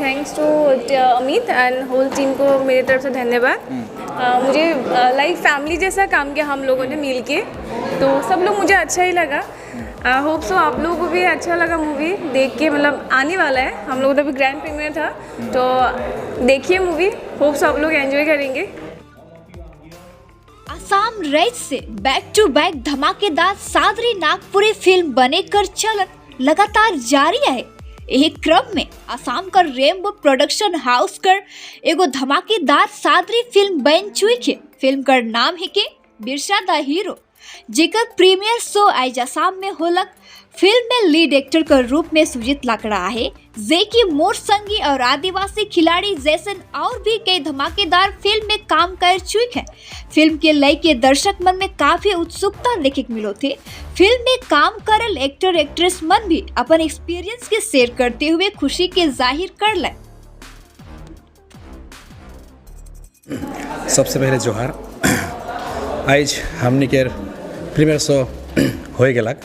Thanks to Amit and whole team को मेरी तरफ से धन्यवाद। मुझे लाइक फैमिली जैसा काम किया हम लोगों ने मिल के, तो सब लोग मुझे अच्छा ही लगा। होप सो आप लोगों को भी अच्छा लगा मूवी देख के। मतलब आने वाला है, हम लोगों का भी ग्रैंड प्रीमियर था, तो देखिए मूवी। होप सो आप लोग एंजॉय करेंगे। आसाम रेज से बैक टू बैक धमाकेदार सादरी नागपुरी फिल्म बनेकर चलन लगातार जारी है। यही क्रम में आसाम का रेम्बो प्रोडक्शन हाउस कर एगो धमाकेदार सादरी फिल्म बन चुकी है। फिल्म का नाम है के बिरसा द हीरो, जेकर प्रीमियर शो आज आसाम में होलक। फिल्म में लीड एक्टर के रूप में सुजीत लाकड़ा है, जेकी मोर संगी और आदिवासी खिलाड़ी जैसे और भी कई धमाकेदार फिल्म में काम कर चुके हैं। फिल्म के लय के दर्शक मन में काफी उत्सुकता देखे मिलो थे। फिल्म में काम करल एक्टर एक्ट्रेस मन भी अपन एक्सपीरियंस के शेयर करते हुए खुशी के जाहिर कर ले। सबसे पहले जोहार। आज हमने के प्रीमियर शो हो गलक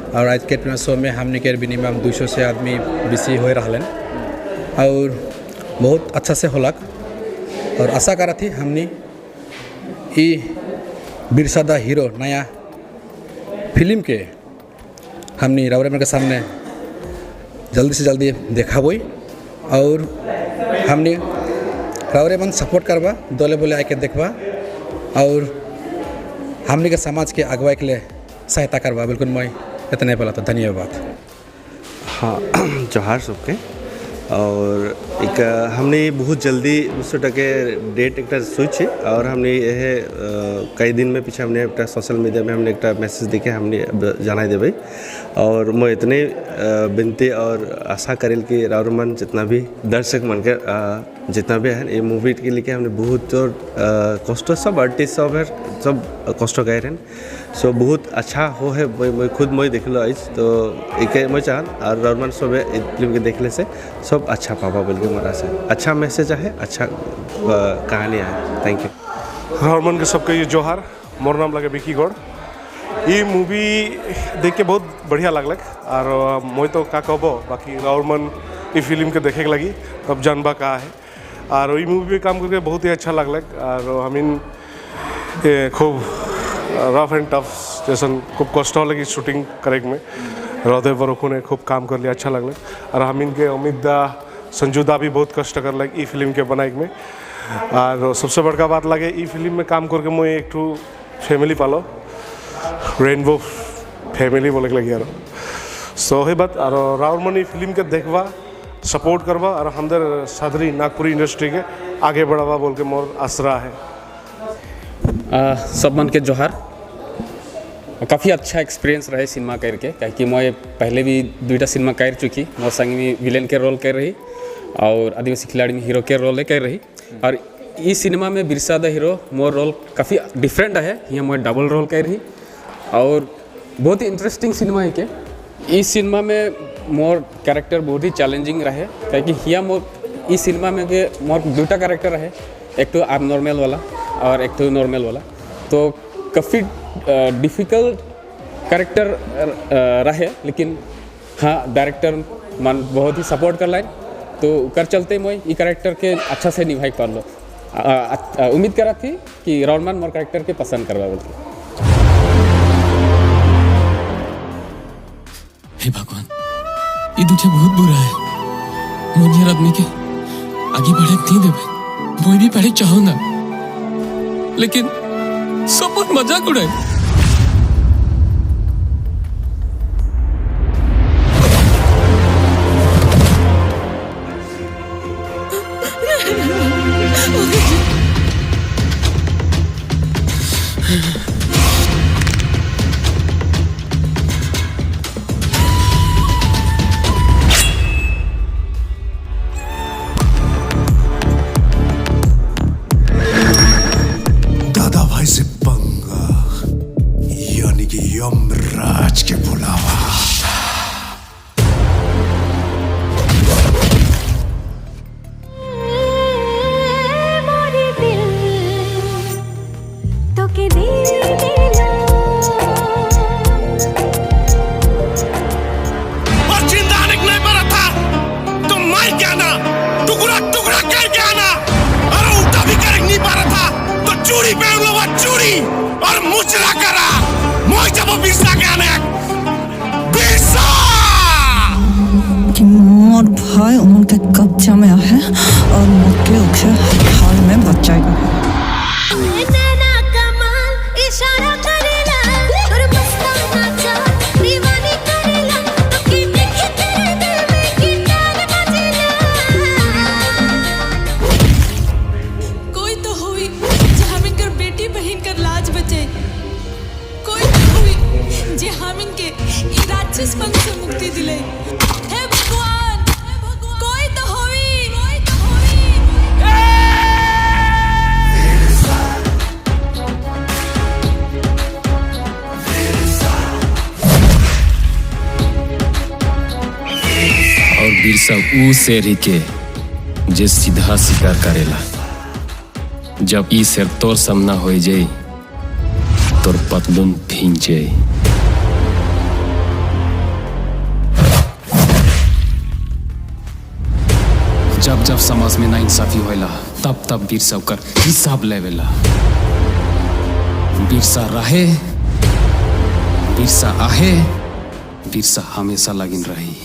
और आज के प्रीमियर शो में हमने के मिनिमम 200 से आदमी बेसी हो रहा और बहुत अच्छा से होलक। और आशा करा थी हमने ई बिरसा द हीरो नया फिल्म के हमने रावरेमन के सामने जल्दी से जल्दी देखा बोई और हमने रावरेमन सपोर्ट करवा दोले बोले आके देखवा और हमने के समाज के अगुवाई के लिए सहायता करवा। बिल्कुल मैं इतने बोला तो धन्यवाद। हाँ जोहार सबके। और एक हमने बहुत जल्दी 200 के डेट एक सोचे और हमने यह कई दिन में पीछे हमने एक सोशल मीडिया में हमने एक मैसेज देखे हमने जाना देवे। और मैं इतने बिनती और आशा करेल कि रावरमन जितना भी दर्शक मन के जितना भी है ये मूवी के लिए हमने बहुत कष्ट सब आर्टिस्ट सब है सब कष्ट गए हैं। सो बहुत अच्छा हो है। मैं खुद मैं देख लो आज तो एक मैं चाह और रावरमन सब फिल्म के देखने से सब अच्छा पावा बोल के मेरा से अच्छा मैसेज है, अच्छा कहानी है। Thank you. रावरमन के सबके ये जोहार। मोर नाम लगे विकी गौड़। ये मूवी देख के बहुत बढ़िया लगलक और मैं तो का कहबो बाकी रावरमन ये फिल्म के देखे के लगी अब जानबा का है। और ये मूवी पे काम करके बहुत ही अच्छा लगलक और हमीन खूब रफ एंड टफ जैसन खूब कष्ट लगी शूटिंग करे में। रौदे बरखू ने खूब काम कर लिया, अच्छा लगलक। और हमीन के अमित दा संजू दा भी बहुत कष्ट करलक ई फिल्म के बनाए में। और सबसे बड़का बात लगे ई फिल्म में काम करके मैं एक ठू फैमिली पालो रेनबो फैमिली बोले लगी यार। सो है बात और रावरमन फिल्म के देखवा सपोर्ट करवा और हमदर सादरी नागपुरी इंडस्ट्री के आगे बढ़ावा बोल के मोर आसरा है। सब मन के जोहार। काफ़ी अच्छा एक्सपीरियंस रहे सिनेमा करके, क्योंकि मैं पहले भी 2टा सिनेमा कर चुकी। मोर संग में विलेन के रोल कर रही और आदिवासी खिलाड़ी में हीरो के रोल कर रही। और इस सिनेमा में बिरसा द हीरो मोर रोल काफ़ी डिफरेंट है। यहाँ मैं डबल रोल कर रही और बहुत ही इंटरेस्टिंग सिनेमा है के। इस सिनेमा में मोर कैरेक्टर बहुत ही चैलेंजिंग रहे, क्योंकि यहाँ मोर इस सिनेमा में के मोर 2टा कैरेक्टर रहे, एक तो अब नॉर्मल वाला और एक तो नॉर्मल वाला। तो काफ़ी डिफ़िकल्ट कैरेक्टर रहे, लेकिन हाँ डायरेक्टर मन बहुत ही सपोर्ट कर लाइन तो कर चलते मैं ये कैरेक्टर के अच्छा से निभाई कर लो। उम्मीद करा थी कि रावरमन मोर कैरेक्टर के पसंद करवा बोलते। हे भगवान, ये दुनिया बहुत बुरा है। मुझे आदमी के आगे बढ़े नहीं देवे। मैं भी पढ़े चाहूँ ना, लेकिन सब बहुत मजाक उड़ाए। दादा भाई से पंगा। मुचरा करा মই যাব বিরসা গানে বিরসা कि मोर भाई उनके कब्जा में है और मुक्के उसे हाल में बच जाएगा। कोई तो हुई जहाँ मिनकर बेटी बहन कर लाज बचे, कोई तो हुई जे हामिन के राक्षस मन से मुक्ति दिले। हे भगवान, कोई तो हुई, कोई तो और बिरसा ऊ शेर ही के जे सीधा शिकार करेला। जब ई शेर तोर सामना हो जाए तोर पतलून भींग जाए। जब जब समाज में ना इंसाफी होला तब तब बिरसा कर हिसाब लेवेला। बिरसा रहे, बिरसा आहे, बिरसा हमेशा लगिन रही।